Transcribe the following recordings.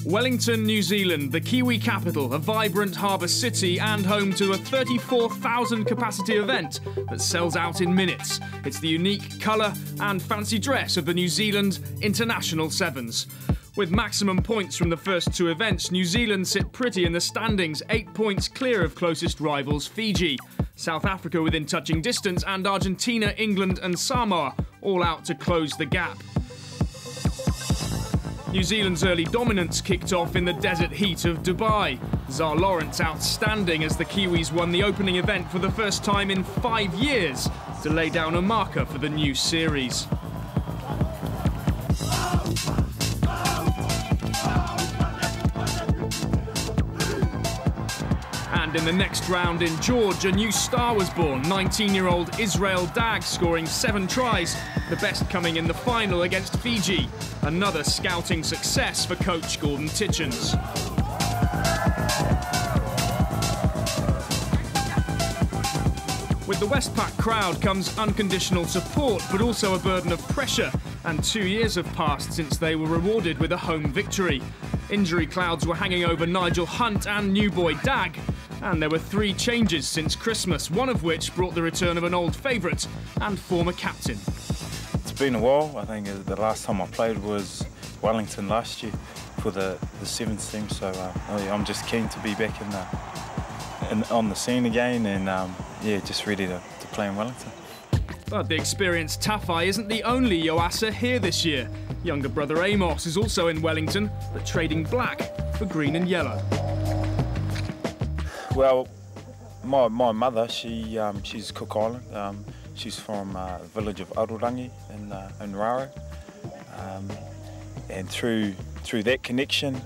Wellington, New Zealand, the Kiwi capital, a vibrant harbour city and home to a 34,000 capacity event that sells out in minutes. It's the unique colour and fancy dress of the New Zealand International Sevens. With maximum points from the first two events, New Zealand sit pretty in the standings, 8 points clear of closest rivals Fiji. South Africa within touching distance and Argentina, England and Samoa all out to close the gap. New Zealand's early dominance kicked off in the desert heat of Dubai. Zar Lawrence outstanding as the Kiwis won the opening event for the first time in 5 years to lay down a marker for the new series. And in the next round in George, a new star was born, 19-year-old Israel Dag scoring 7 tries, the best coming in the final against Fiji. Another scouting success for coach Gordon Titchens. With the Westpac crowd comes unconditional support, but also a burden of pressure, and 2 years have passed since they were rewarded with a home victory. Injury clouds were hanging over Nigel Hunt and new boy Dag, and there were 3 changes since Christmas, one of which brought the return of an old favourite and former captain. It's been a while. I think the last time I played was Wellington last year for the Sevens team, so I'm just keen to be back on the scene again, and yeah, just ready to play in Wellington. But the experienced Tafai isn't the only Yoasa here this year. Younger brother Amos is also in Wellington, but trading black for green and yellow. Well, my mother, she's Cook Island. She's from the village of Arorangi in Raro. And through that connection,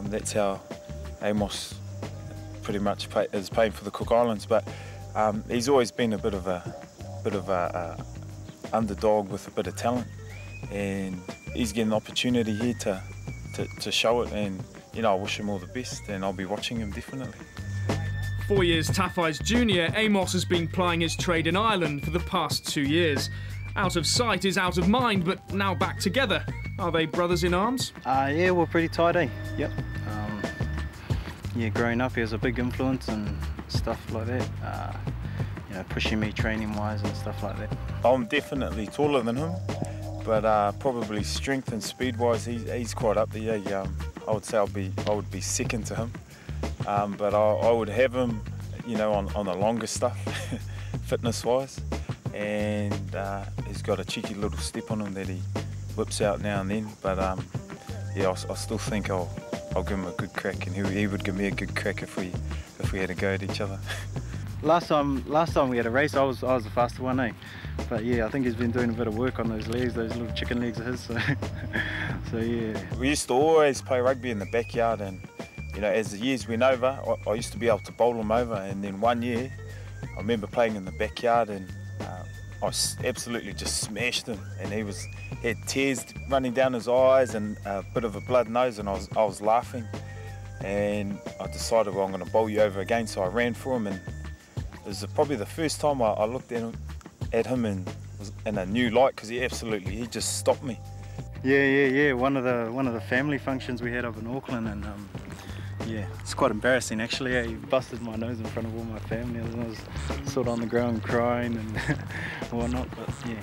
that's how Amos pretty much is paying for the Cook Islands. But he's always been a bit of a underdog with a bit of talent, and he's getting the opportunity here to show it. And you know, I wish him all the best, and I'll be watching him definitely. 4 years Tafai's junior, Amos has been plying his trade in Ireland for the past 2 years. Out of sight is out of mind, but now back together. Are they brothers in arms? Yeah, we're pretty tight, eh? Yep. Yeah, growing up he was a big influence and stuff like that. You know, pushing me training-wise and stuff like that. I'm definitely taller than him, but probably strength and speed-wise, he's quite up there. I would say I would be second to him. But I would have him, you know, on the longer stuff, fitness-wise, and he's got a cheeky little step on him that he whips out now and then. But yeah, I still think I'll give him a good crack, and he would give me a good crack if we had a go at each other. Last time we had a race, I was the faster one, eh? But yeah, I think he's been doing a bit of work on those legs, those little chicken legs of his. So yeah. We used to always play rugby in the backyard, and you know, as the years went over, I used to be able to bowl him over. And then one year, I remember playing in the backyard, and I absolutely just smashed him. And he had tears running down his eyes and a bit of a blood nose, and I was laughing. And I decided, well, I'm going to bowl you over again. So I ran for him, and it was probably the first time I looked at him in a new light, because he just stopped me. Yeah. One of the family functions we had up in Auckland, and yeah, it's quite embarrassing actually. He busted my nose in front of all my family, and I was sort of on the ground crying and whatnot. But yeah,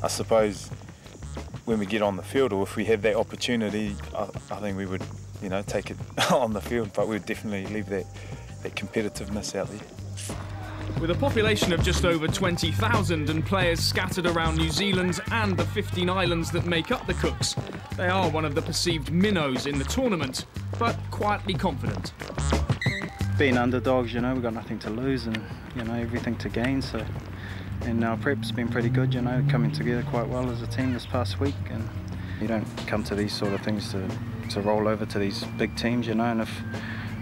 I suppose when we get on the field, or if we have that opportunity, I think we would, you know, take it on the field. But we'd definitely leave that competitiveness out there. With a population of just over 20,000 and players scattered around New Zealand and the 15 islands that make up the Cooks, they are one of the perceived minnows in the tournament, but quietly confident. Being underdogs, you know, we've got nothing to lose and, you know, everything to gain. So, and our prep's been pretty good, you know, coming together quite well as a team this past week. And you don't come to these sort of things to roll over to these big teams, you know. And if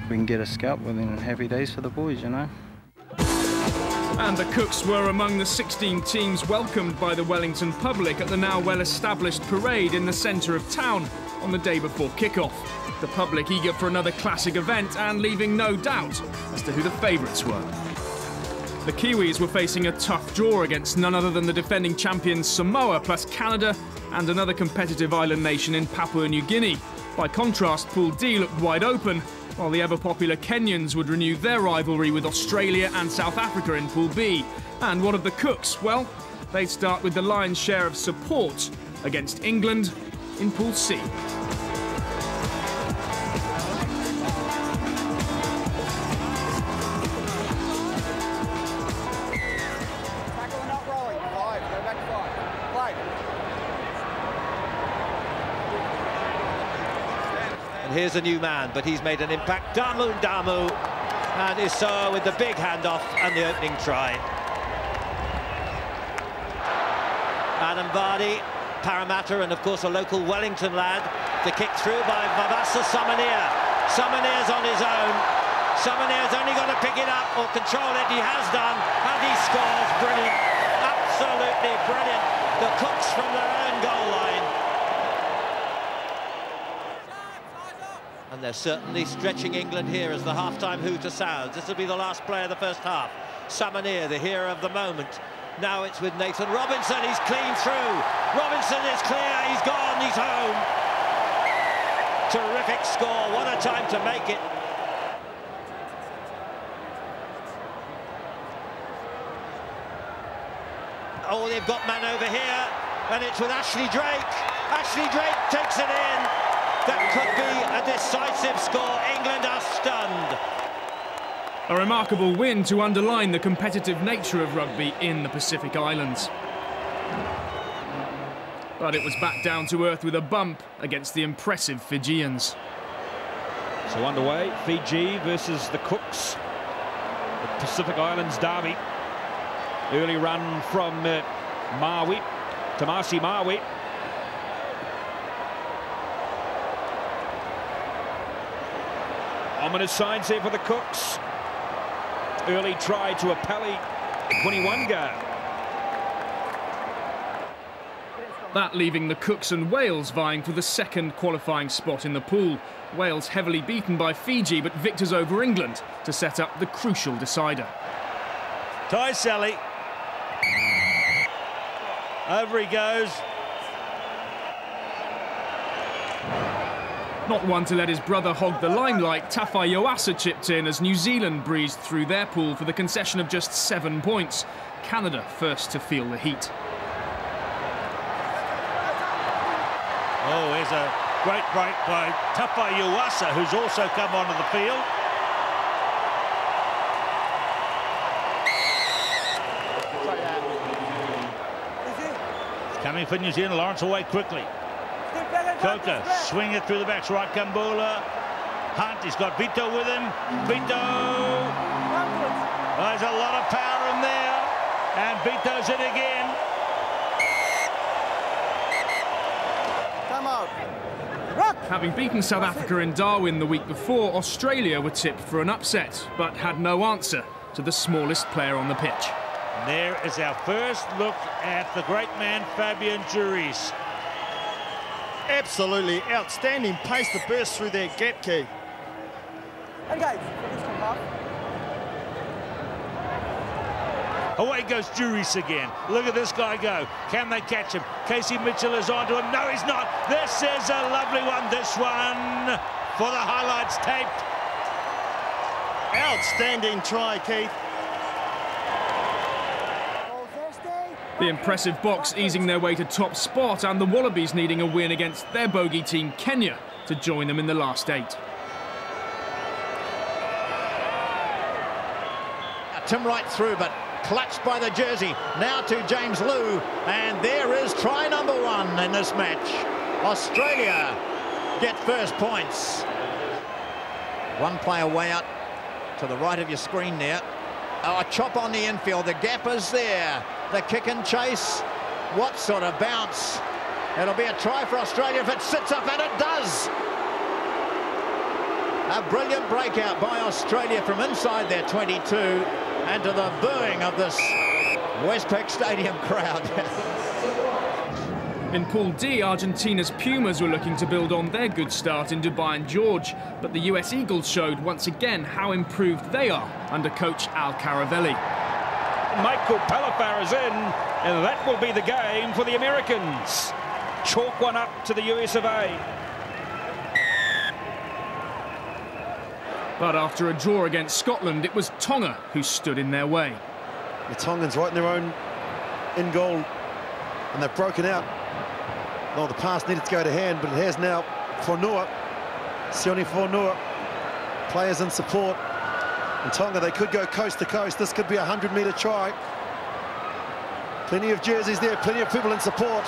we can get a scalp, well, then happy days for the boys, you know. And the Cooks were among the 16 teams welcomed by the Wellington public at the now well-established parade in the centre of town on the day before kick-off. The public eager for another classic event and leaving no doubt as to who the favourites were. The Kiwis were facing a tough draw against none other than the defending champions Samoa, plus Canada and another competitive island nation in Papua New Guinea. By contrast, Pool D looked wide open, while the ever-popular Kenyans would renew their rivalry with Australia and South Africa in Pool B. And what of the Cooks? Well, they start with the lion's share of support against England in Pool C. Here's a new man, but he's made an impact. Damu, and Issa with the big handoff and the opening try. Adam Vardy, Parramatta, and of course a local Wellington lad. The kick through by Vavasa Samania. Samanea's on his own. Samanea's only got to pick it up or control it. He has done, and he scores. Brilliant, absolutely brilliant. The Cooks from their own goal line. And they're certainly stretching England here as the half-time hooter sounds. This will be the last play of the first half. Samania, the hero of the moment. Now it's with Nathan Robinson. He's clean through. Robinson is clear. He's gone. He's home. Terrific score. What a time to make it. Oh, they've got man over here. And it's with Ashley Drake. Ashley Drake takes it in. That could be a decisive score. England are stunned. A remarkable win to underline the competitive nature of rugby in the Pacific Islands. But it was back down to earth with a bump against the impressive Fijians. So underway, Fiji versus the Cooks. The Pacific Islands derby. Early run from Maui, Tamasi Maui. Ominous signs there for the Cooks. Early try to Apelli, 21 guard. That leaving the Cooks and Wales vying for the second qualifying spot in the pool. Wales heavily beaten by Fiji, but victors over England to set up the crucial decider. Ty Sally. Over he goes. Not one to let his brother hog the limelight, Tafai Yoasa chipped in as New Zealand breezed through their pool for the concession of just 7 points. Canada first to feel the heat. Oh, here's a great break by Tafai Yoasa, who's also come onto the field. It's coming for New Zealand. Lawrence away quickly. Coker, swing it through the backs, right, Kambula. Hunt, he's got Vito with him. Vito! Oh, there's a lot of power in there. And Vito's it again. Come out. Having beaten South Africa in Darwin the week before, Australia were tipped for an upset, but had no answer to the smallest player on the pitch. And there is our first look at the great man, Fabian Juris. Absolutely outstanding pace to burst through that gap key. Okay, away goes Juris again. Look at this guy go. Can they catch him? Casey Mitchell is onto him. No, he's not. This is a lovely one. This one for the highlights taped. Outstanding try, Keith. The impressive Box easing their way to top spot, and the Wallabies needing a win against their bogey team Kenya to join them in the last 8. Tim right through, but clutched by the jersey. Now to James Liu, and there is try number 1 in this match. Australia get first points. One player way out to the right of your screen there. Oh, a chop on the infield. The gap is there. The kick and chase. What sort of bounce? It'll be a try for Australia if it sits up, and it does. A brilliant breakout by Australia from inside their 22, and to the booing of this Westpac Stadium crowd. In Pool D, Argentina's Pumas were looking to build on their good start in Dubai and George, but the US Eagles showed once again how improved they are under coach Al Caravelli. Michael Palafar is in, and that will be the game for the Americans. Chalk one up to the US of A. But after a draw against Scotland, it was Tonga who stood in their way. The Tongans right in their own in goal, and they've broken out. No, the pass needed to go to hand, but it has now. Fonua, Sione Fonua, players in support. And Tonga, they could go coast to coast. This could be a 100-metre try. Plenty of jerseys there, plenty of people in support,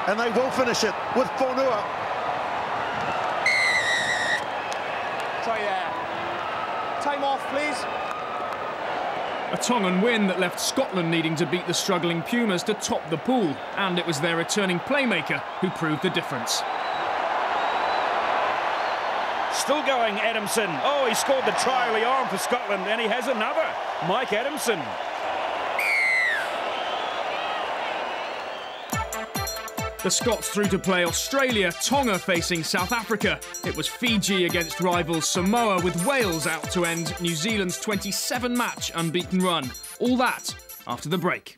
and they will finish it with Fonua. Time off, please. A Tongan win that left Scotland needing to beat the struggling Pumas to top the pool, and it was their returning playmaker who proved the difference. Still going, Adamson. Oh, he scored the try early on for Scotland, and he has another. Mike Adamson. The Scots through to play Australia, Tonga facing South Africa. It was Fiji against rivals Samoa, with Wales out to end New Zealand's 27-match unbeaten run. All that after the break.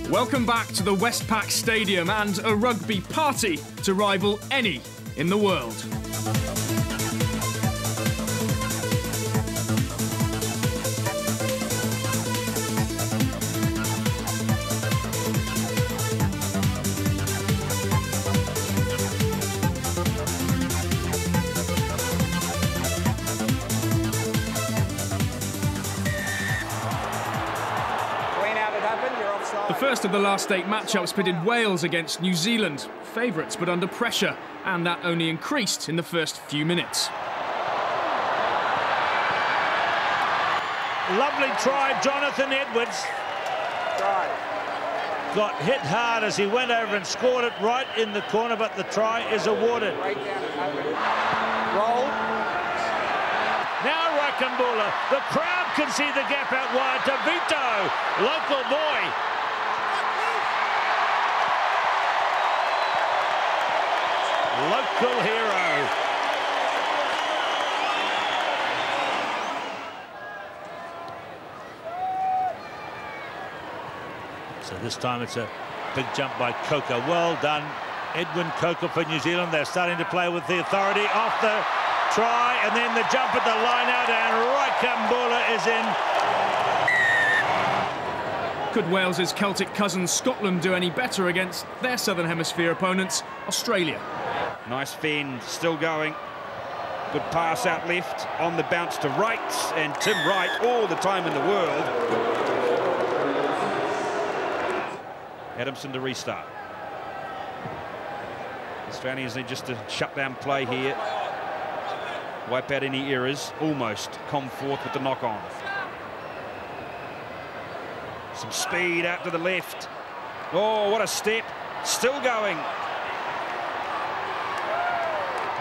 Welcome back to the Westpac Stadium and a rugby party to rival any in the world. The first of the last 8 matchups pitted Wales against New Zealand, favourites but under pressure, and that only increased in the first few minutes. Lovely try, Jonathan Edwards. Got hit hard as he went over and scored it right in the corner, but the try is awarded. Roll. Now Rakambula, the crowd can see the gap out wide to Vito, local boy. Local hero. So this time it's a big jump by Coker. Well done, Edwin Coker for New Zealand. They're starting to play with the authority off the try, and then the jump at the line out, and Rakambula is in. Could Wales's Celtic cousins Scotland do any better against their Southern Hemisphere opponents, Australia? Nice fend, still going. Good pass out left, on the bounce to Wright, and Tim Wright, all the time in the world. Adamson to restart. Australians need just to shut down play here. Wipe out any errors, almost. Comforth with the knock-on. Some speed out to the left. Oh, what a step. Still going.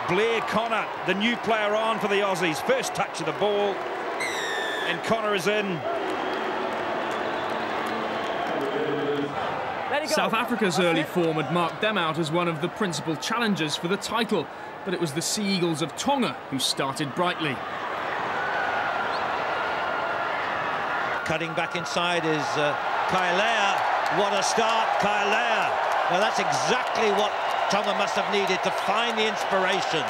Blair Connor, the new player on for the Aussies. First touch of the ball, and Connor is in. South Africa's early form had marked them out as one of the principal challengers for the title, but it was the Sea Eagles of Tonga who started brightly. Cutting back inside is Kailea. What a start, Kailea. Well, that's exactly what Tonga must have needed to find the inspiration.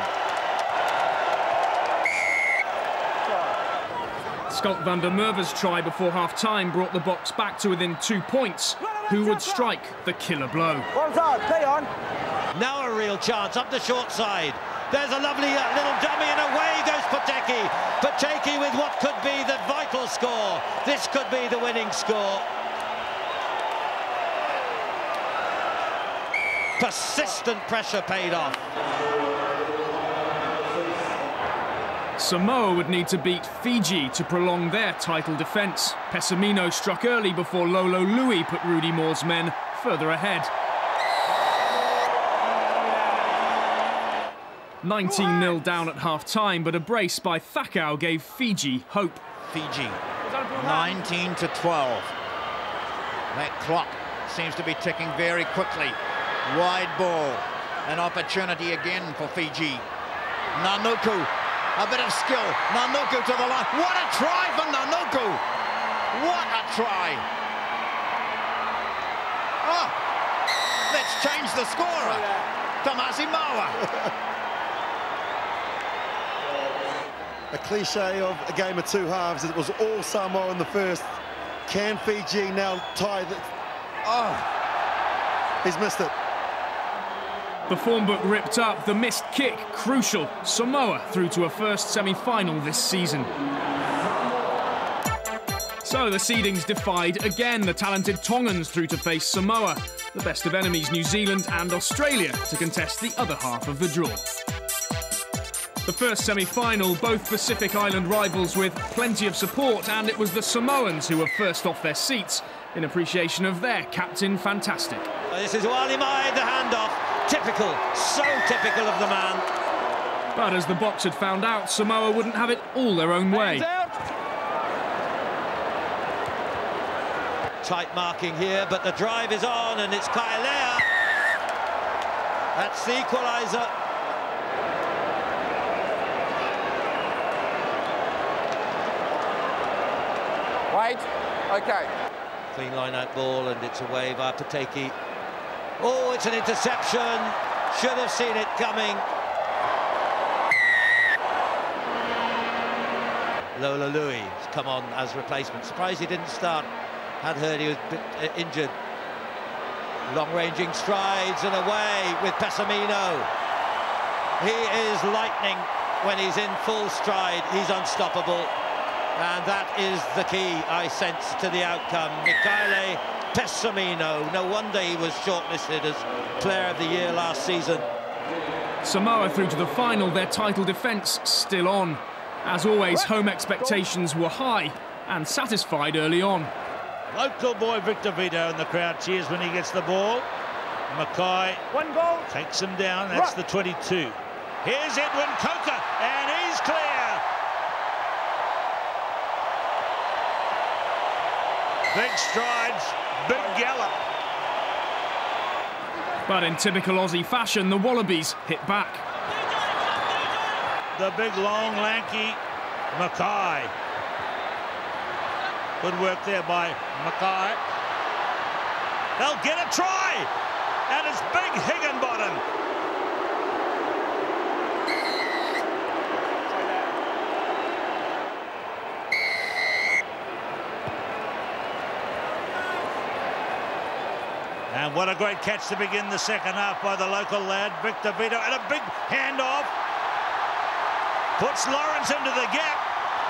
Schalk van der Merwe's try before half-time brought the Boks back to within 2 points. Who would strike the killer blow? Well done, play on. Now a real chance up the short side. There's a lovely little dummy and away goes Pateki. Pateki with what could be the vital score. This could be the winning score. Persistent pressure paid off. Samoa would need to beat Fiji to prolong their title defence. Pessamino struck early before Lolo Lui put Rudy Moore's men further ahead. 19-0 down at half-time, but a brace by Thakau gave Fiji hope. Fiji, 19-12. That clock seems to be ticking very quickly. Wide ball, an opportunity again for Fiji. Nanuku, a bit of skill. Nanuku to the line. What a try for Nanuku! What a try! Oh, let's change the scorer. Tamasi Maua. A cliche of a game of two halves. It was all Samoa in the first. Can Fiji now tie the... Oh, he's missed it. The form book ripped up, the missed kick crucial. Samoa through to a first semi-final this season. So the seedings defied again. The talented Tongans through to face Samoa. The best of enemies New Zealand and Australia to contest the other half of the draw. The first semi-final, both Pacific Island rivals with plenty of support, and it was the Samoans who were first off their seats in appreciation of their captain Fantastic. This is Walimai, the handoff. Typical, so typical of the man. But as the Boks had found out, Samoa wouldn't have it all their own way. Tight marking here, but the drive is on, and it's Kailea. That's the equaliser. Wait, okay. Clean line-out ball, and it's away via Pateki. Oh, it's an interception. Should have seen it coming. Lola Lui has come on as replacement. Surprised he didn't start. Had heard he was a bit injured. Long-ranging strides and away with Pessamino. He is lightning when he's in full stride. He's unstoppable. And that is the key, I sense, to the outcome. Mikaele Pessamino. No wonder he was shortlisted as Player of the Year last season. Samoa through to the final, their title defence still on. As always, home expectations were high and satisfied early on. Local boy Victor Vito in the crowd cheers when he gets the ball. Mackay takes him down, that's the 22. Here's Edwin Coker, and he's clear. Big strides, big gallop. But in typical Aussie fashion, the Wallabies hit back. The big, long, lanky Mackay. Good work there by Mackay. They'll get a try, and it's big Higginbottom. And what a great catch to begin the second half by the local lad, Victor Vito, and a big handoff. Puts Lawrence into the gap.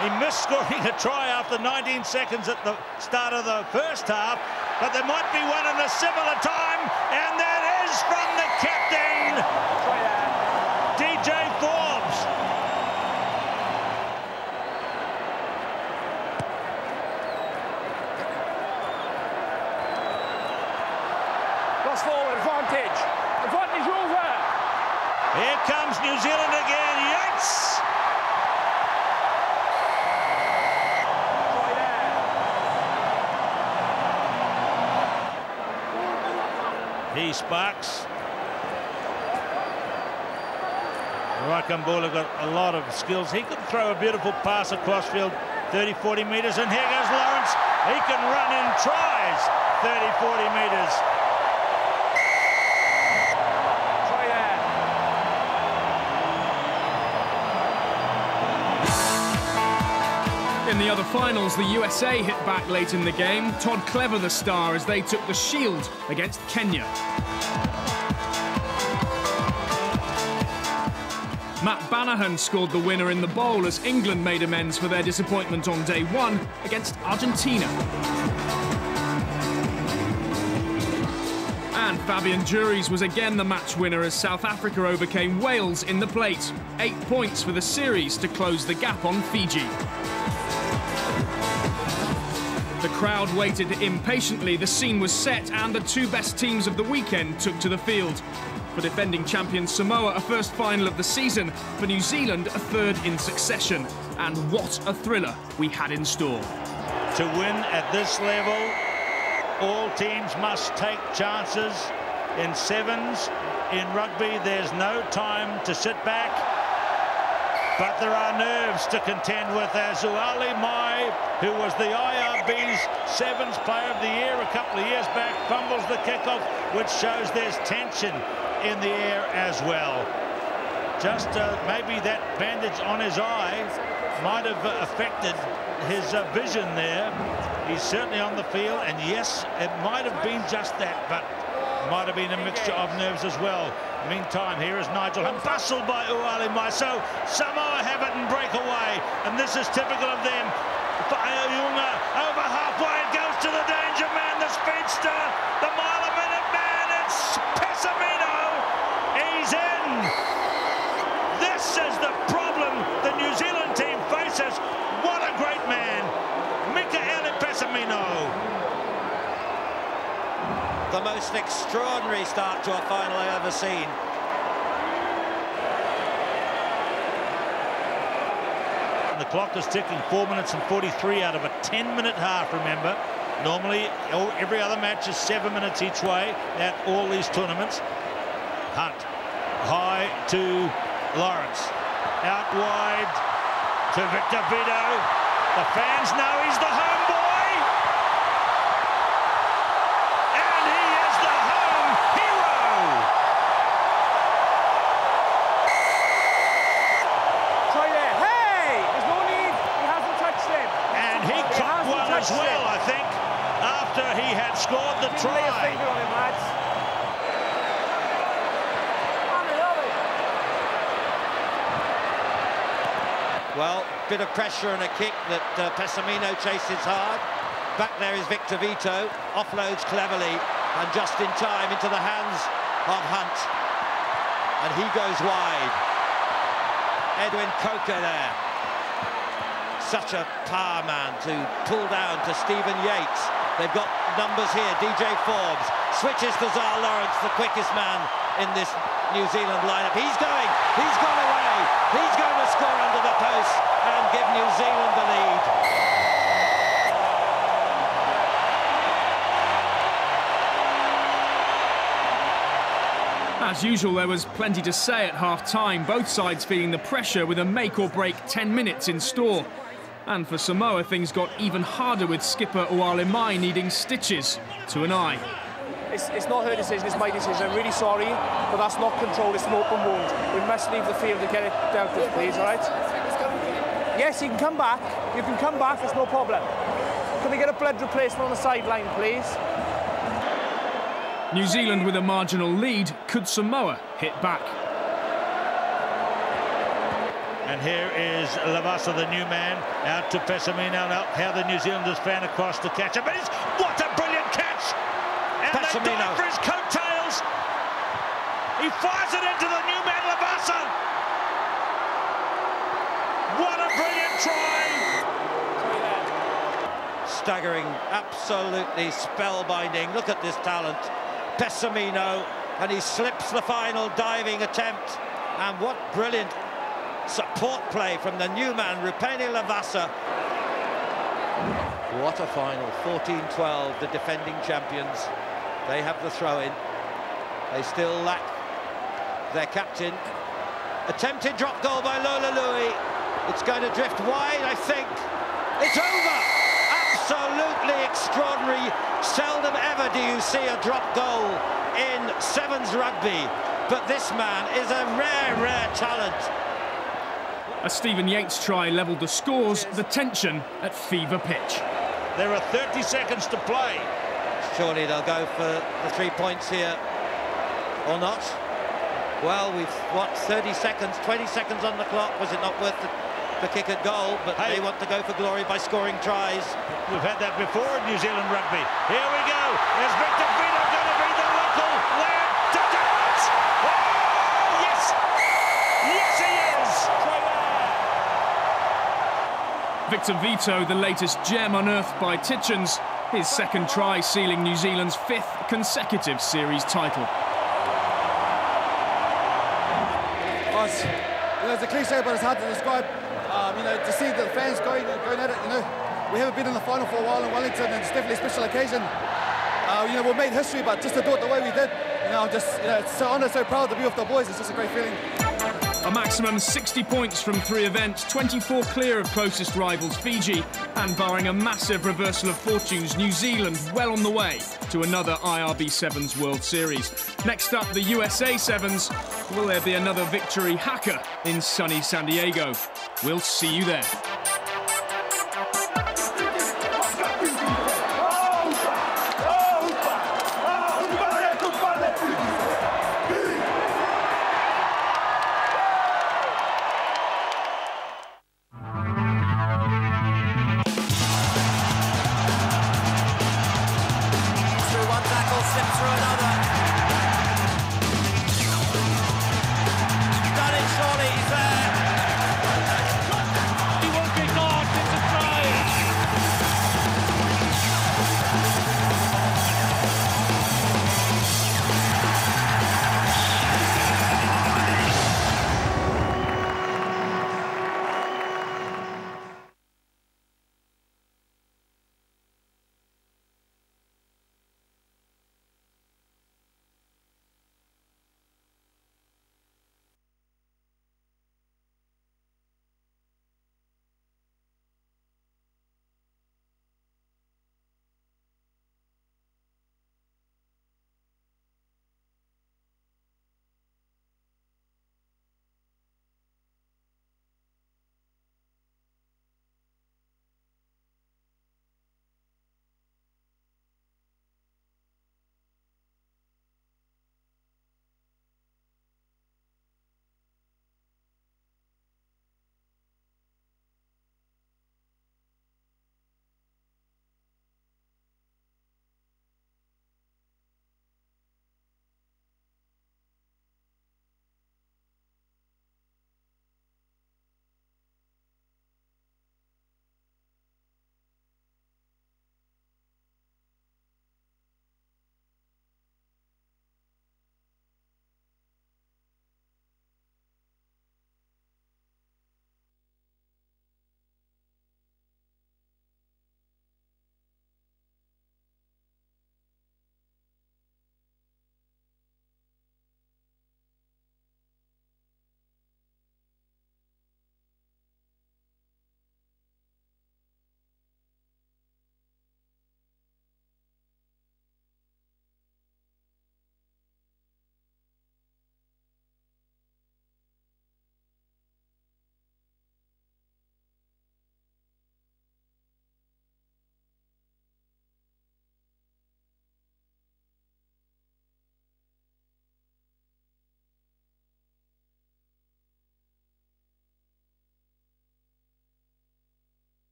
He missed scoring a try after 19 seconds at the start of the first half, but there might be one in a similar time, and that is from the captain, DJ Forbes. Cross forward, advantage. Advantage over. Here comes New Zealand again. Yates. He sparks. Raikambula got a lot of skills. He could throw a beautiful pass across field, 30, 40 metres, and here goes Lawrence. He can run in tries 30, 40 metres. Try there. In the other finals, the USA hit back late in the game. Todd Clever the star as they took the shield against Kenya. Matt Banahan scored the winner in the bowl as England made amends for their disappointment on day one against Argentina. And Fabian Juries was again the match winner as South Africa overcame Wales in the plate. 8 points for the series to close the gap on Fiji. The crowd waited impatiently, the scene was set and the two best teams of the weekend took to the field. For defending champion Samoa, a first final of the season. For New Zealand, a third in succession. And what a thriller we had in store. To win at this level, all teams must take chances. In sevens, in rugby, there's no time to sit back. But there are nerves to contend with as Uali Mai, who was the IRB's Sevens Player of the Year a couple of years back, fumbles the kickoff, which shows there's tension in the air as well. Just maybe that bandage on his eye might have affected his vision there. He's certainly on the field, and yes, it might have been just that, but might have been a mixture of nerves as well. Meantime, here is Nigel, and bustled by Uali Mai. So Samoa have it and break away, and this is typical of them. Ayunga over halfway, it goes to the danger man, the speedster, the mile-a-minute man, it's Pessamino. He's in. This is the problem the New Zealand team faces. What a great man, Mikaele Pessamino. The most extraordinary start to a final I've ever seen. And the clock is ticking, 4 minutes and 43 out of a 10-minute half, remember. Normally, every other match is 7 minutes each way at all these tournaments. Hunt, high to Lawrence, out wide to Victor Vito. The fans know he's the home boy. As well, I think, after he had scored the try. Well, bit of pressure and a kick that Pessamino chases hard. Back there is Victor Vito, offloads cleverly and just in time into the hands of Hunt. And he goes wide. Edwin Coker there. Such a power man to pull down to Stephen Yates. They've got numbers here. DJ Forbes switches to Zal Lawrence, the quickest man in this New Zealand lineup. He's going. He's gone away. He's going to score under the post and give New Zealand the lead. As usual, there was plenty to say at half-time, both sides feeling the pressure with a make-or-break 10 minutes in store. And for Samoa, things got even harder with skipper Uali Mai needing stitches to an eye. It's not her decision, it's my decision. I'm really sorry, but that's not control, it's an open wound. We must leave the field to get it dealt with, please, all right? Yes, he can come back. You can come back, it's no problem. Can we get a blood replacement on the sideline, please? New Zealand with a marginal lead. Could Samoa hit back? And here is Lavasa, the new man, out to Pessamino. Now, how the New Zealanders fan across to catch him. But it's, what a brilliant catch! And they dive for his coattails. He fires it into the new man, Lavasa. What a brilliant try! Staggering, absolutely spellbinding. Look at this talent. Pessamino, and he slips the final diving attempt. And what brilliant support play from the new man, Rupeni Lavasa. What a final, 14-12, the defending champions. They have the throw-in. They still lack their captain. Attempted drop goal by Lola Louis. It's going to drift wide, I think. It's over! Absolutely extraordinary. Seldom ever do you see a drop goal in Sevens rugby, but this man is a rare, rare talent. A Stephen Yates try levelled the scores, the tension at fever pitch. There are 30 seconds to play. Surely they'll go for the 3 points here, or not? Well, we've, what, 30 seconds, 20 seconds on the clock. Was it not worth the kick at goal? But they want to go for glory by scoring tries. We've had that before in New Zealand rugby. Here we go. Is Victor Vito going to be the local lad to do it? Oh, yes! Yes, he is! Victor Vito, the latest gem unearthed by Titchens, his second try sealing New Zealand's 5th consecutive series title. It's a cliche, but it's hard to describe. To see the fans going at it. We haven't been in the final for a while in Wellington, and it's definitely a special occasion. We made history, but just to do it the way we did, it's so honored, so proud to be with the boys. It's just a great feeling. A maximum 60 points from 3 events, 24 clear of closest rivals Fiji, and barring a massive reversal of fortunes, New Zealand well on the way to another IRB Sevens World Series. Next up, the USA Sevens. Will there be another victory hacker in sunny San Diego? We'll see you there.